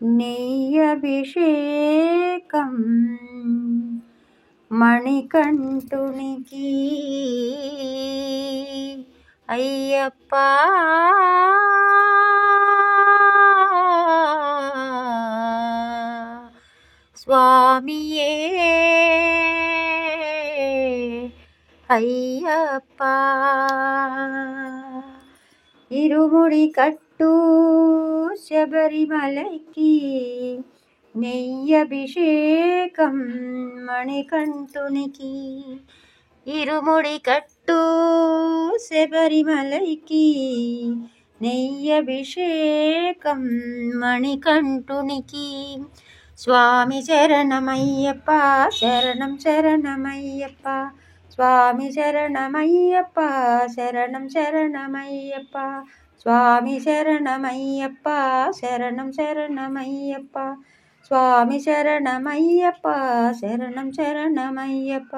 నెయ్యభిషేకం మణికంఠునికి అయ్యప్ప స్వామియే అయ్యప్ప. ఇరుముడి కట్టు శబరిమలకి నెయ్యభిషేకం మణికంఠునికి. ఇరుముడి కట్టు శబరిమలకి నెయ్యభిషేకం మణికంఠునికి. స్వామి శరణమయ్యప్ప శరణం శరణమయ్యప్ప. స్వామి శరణమయ్యప్ప శరణం శరణమయ్యప్ప. స్వామి శరణమయ్యప్ప శరణం శరణమయ్యప్ప. స్వామి శరణమయ్యప్ప శరణం శరణమయ్యప్ప.